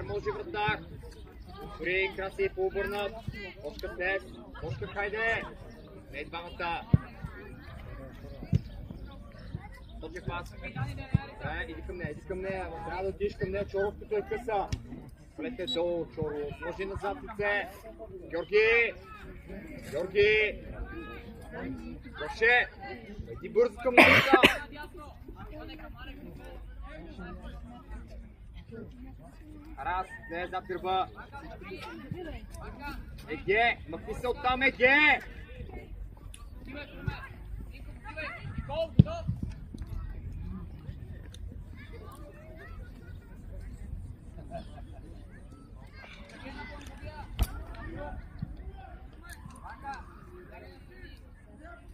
Може вратар. Добре, красив, обърнат. Оскар днес. Оскар, хайде. Не двамата. Точи пас. Иди към нея. Трябва да отидеш към нея. Чоров като е къса. Плете долу, Чоров. Може назад лице. Георги. Гоше. Иди бързо към нея. Раз, не, зад гърба. Еге, махни се оттам, Еге!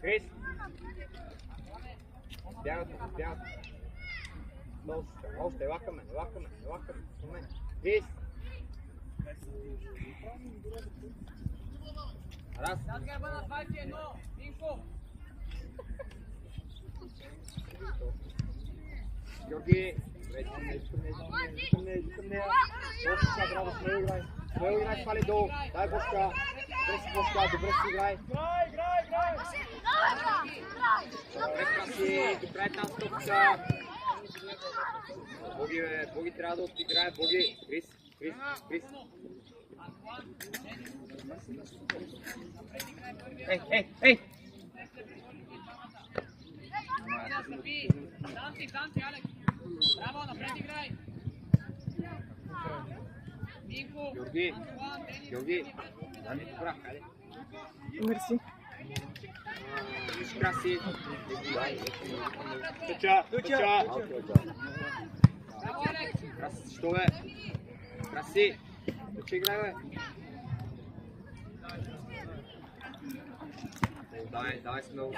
Крис! Бягат. Още, лакаме. Крис! Раз! Георги! Иди към нея! Бошка, браво, смело играй, свали долу! Дай Бошка! Добре си играй! Добре там стопка! Боги трябва да отиграе, Боги! Крис! Ей! Данти, Алекс! Браво, напред играй! Георги! Добра, хайде! Мерси. Краси! Тъча! Браво, Алекс! Краси, що бе? Краси! Тъча играй, бе! Давай смело.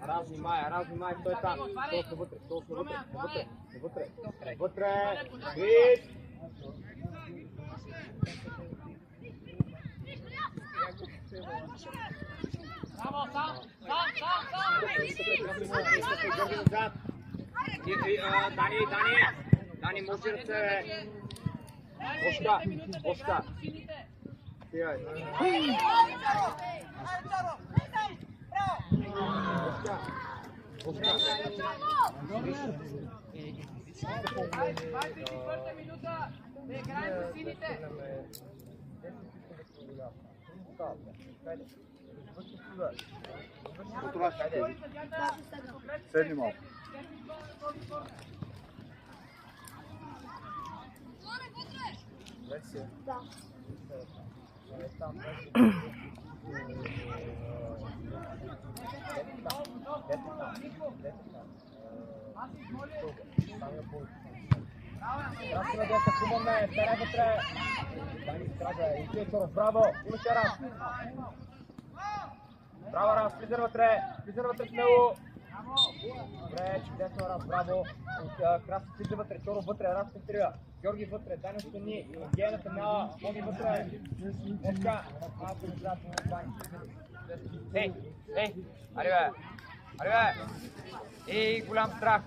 Раз внимай, стой там. Вътре. Крис! Браво, сам! Дани, може ръце, бе. Бошка. Стигай. Бошка. 24 минута. Да играем с сините. Седни малко. Да. Браво! Имаше раз! Браво, раз! Влиза вътре смело! Добре, чудесно, раз, браво! Краси влиза вътре, Чоро вътре, раз контрира. Георги вътре, Дани остани, Гея на пенала, Боги вътре. Оска! Малко назад, Дани. Ей! Аре бе! Ей, голям страх!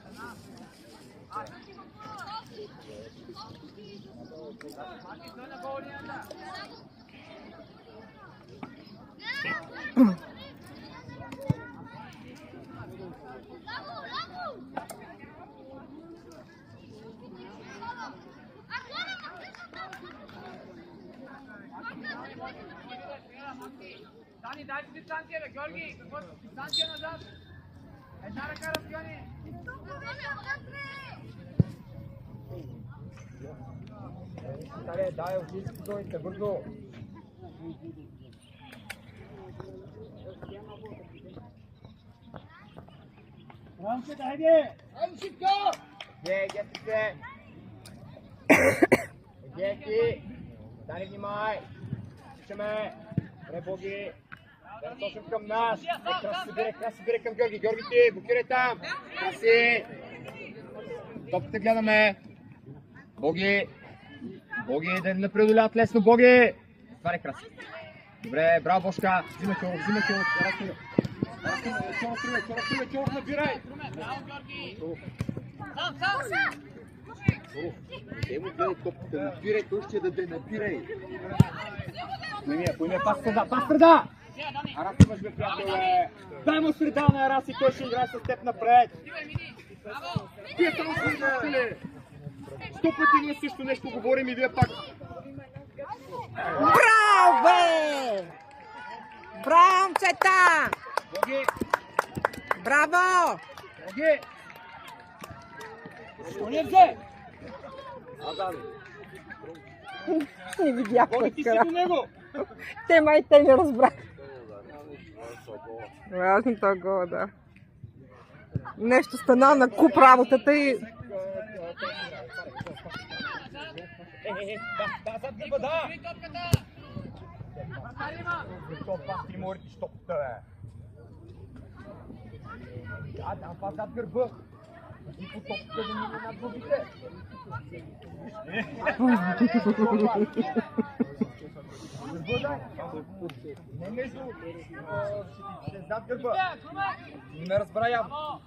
Дани, дай си дистанция, бе, Георги! Какво дистанция назад? Една ръка разгони! Дай, отиди си долите, бързо! Рамче, дайде! Айде, Шипко! Геки! Дани, внимай! Слушаме! Добре, Боги! Точно към нас. Краси бере към Георги. Георги ти, блокирай там. Краси. Топката гледаме. Боги да не преодоляват лесно. Боги. Това е Краси. Добре, браво Бошка. Взимай Чоров. Чоров, набирай. Браво, Георги! Емо гледай топката, набирай, той ще даде, набирай. Поиме, пас среда! Арас имаш бе, приятеле! Дай му среда на Арас и той ще играе с теб напред! Вие само приятели! 100 пъти ние също нещо говорим и вие пак... Браво, бе! Браво, момчета! Боги! Браво! Боги! Що не взе? Не видях Боги, ти си кара. до него! Те май те не разбрах. Важното го, да. Нещо стана на куп работата и... Да, зад гърба, да! Вие топката! Пас триморите с топката, бе! Да, пас зад гърба! И по топката да мине над главите! Не между... зад гърба! Не ме разбра явно!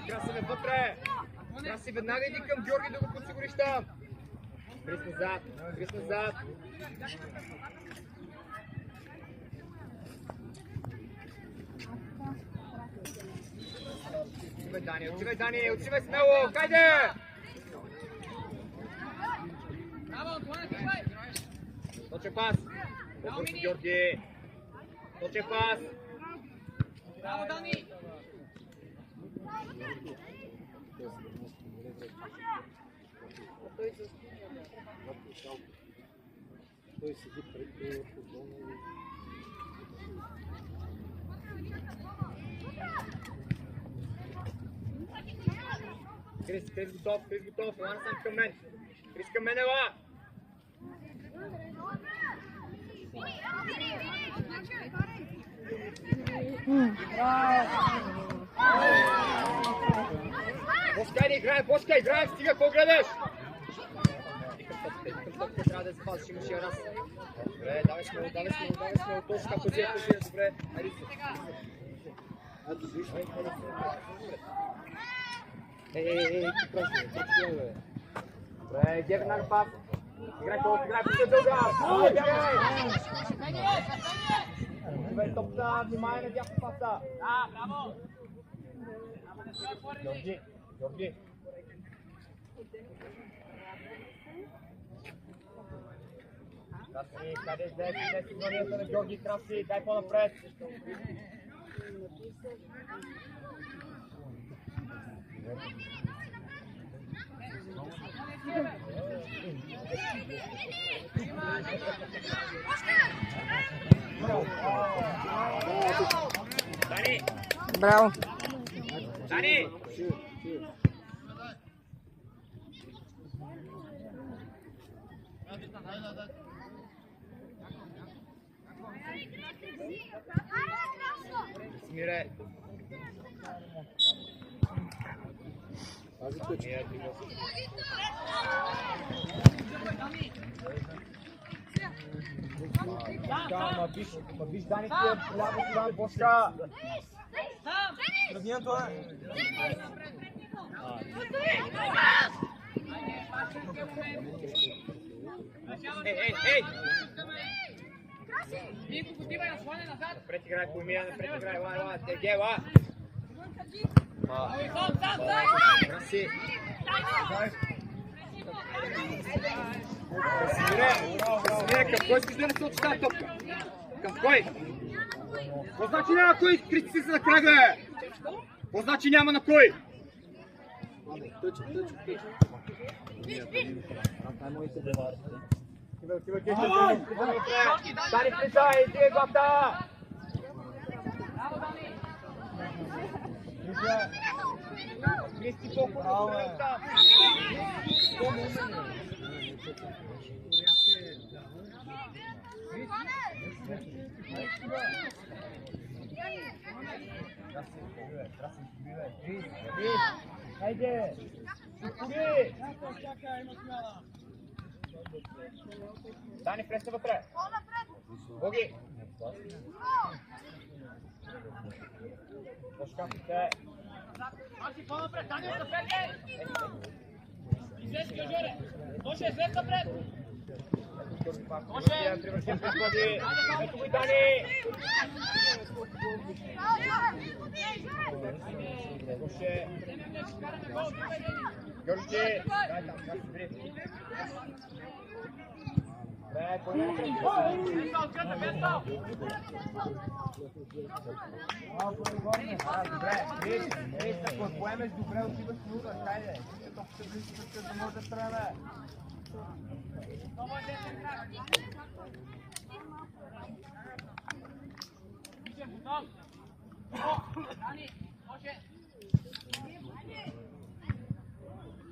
Краси ме вътре! Краси веднага иди към Георги да го подсигуриш там! Крис назад! Отивай, Дани! Отивай смело! Хайде! Точен пас! Обърши Георги! Точен пас! Браво, Дани! Той седи пред футболна. Крис готов, ела насам към мен. Крис към мен, ела! Бошка, играй, стига, какво гледаш? Викам топката, трябва да я запазиш, имаш я раз. Добре, давай смело, точно така, позия, добре, хайде се. Ти просто, бе. Добре, где веднага пас. Играй, пусти дълга. Добре, топта, внимание на дясно паса. Да, браво! Георги. Краси, къде взе сигурността на Георги, Краси, дай по-напред. Дани! Браво! Дани! Смире! Виж, Дани ти е ляво сюда, Бошка! Сравнението е! Ей! Минко, потивай на слоне назад! Напред играй, Поймия, ела, теге, ела! Краси! Смире, към кой искаш да не се отчита топка? Към кой? Какво значи няма кой критици за край, бе? Какво значи няма на кой? Дани, влизай, иди главта! Браво, Дани! Кристи по-хубаво там. Хайде! Кури! Дани, пресна вътре! Боги! Пошкафите! Аси, по-напред, Дани, отнапред, излез, Георгиоре! Може, излез напред! Може! Привършен призгоди! Ето го и Дани! Може! Георги! Дай там, как си бри! Добре, кой не напред? Добре, Крис, ако поемеш добре, отиваш в удар, хайде! Толкова се близо, да може да стреляме!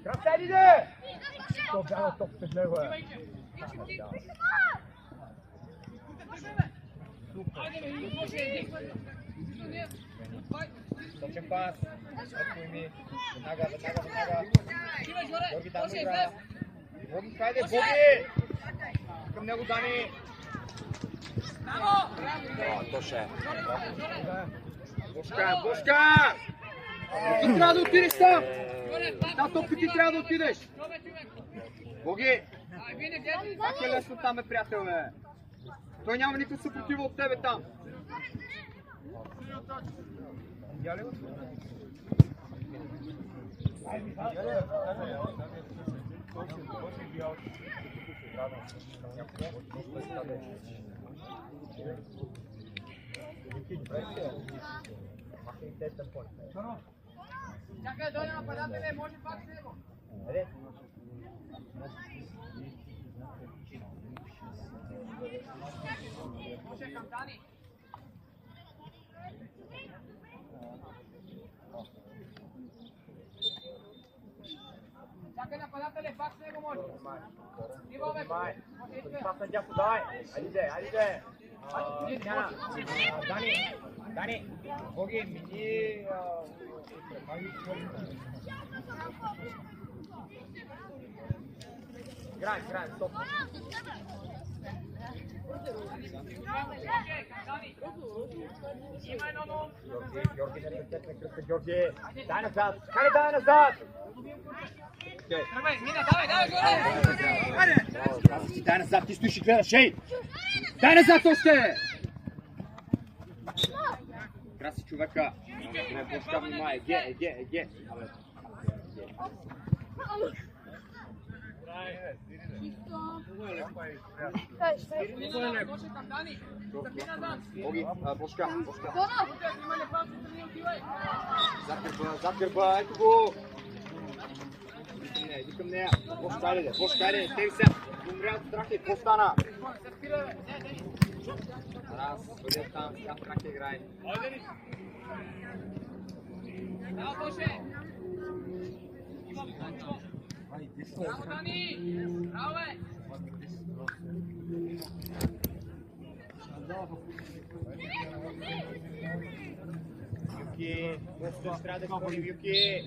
Красай, иде! То бяга топите в него, е. Точен пас. Ето ми. Веднага. Боги там игра. Боги, хайде, Боги! Към него, Дани! Тоше. Бошка! Ти трябва да отидеш там! Та топка ти трябва да отидеш! Боги! Как е лесно там, приятел, бе! Той няма никаква съпротива от тебе там! Видя ли го? Чакай да дойде нападателя, може пак с него. Може към Дани. Чакай нападателя, пак с него може. Ниво бе. Пас на дясно, давай! Айде! Дани! Боги, мини... Играем, стоп! Георги, не пресетне кръста, Георги! Дай назад! Хайде, дай назад! Дай назад, ти стоиш и гледаш, ей! Дай назад още! Краси човека! Не, Бошка, внимай, еге! Боги, Бошка! Зад гърба, ето го! Иди към нея, Бошка, айде, теги се! Умря от страх и какво стана? Раз, бъде там, сега в крак играй. Браво, Боше! Браво, Дани! Браво, бе! Юки, просто трябва да изпълним, Юки!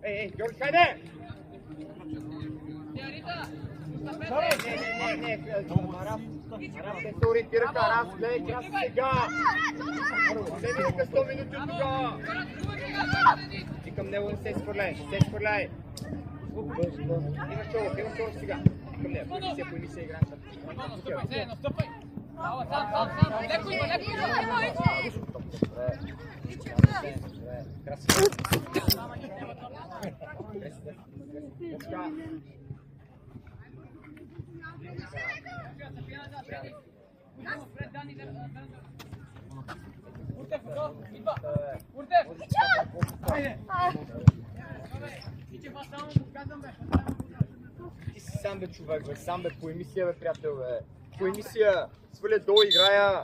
Ей, Георги, хайде! Не, Арас се ориентираха, Арас, гледай, крас сега! Се минаха 100 минути от тога! И към него не се изхвърляй! Имаш чолок сега! Към него, поеми се играем. Настъпай! Сам! Леко има! Красиво! Ти си сам бе, човек, бе, сам бе, по емисия, бе, приятел, бе. По емисия, сваля долу, играя.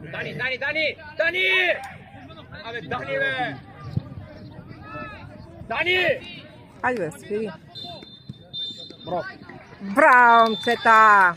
Дани! Дани! Абе, Дани, бе! Дани! Хайде бе, свири. Браво. Браво, момчета!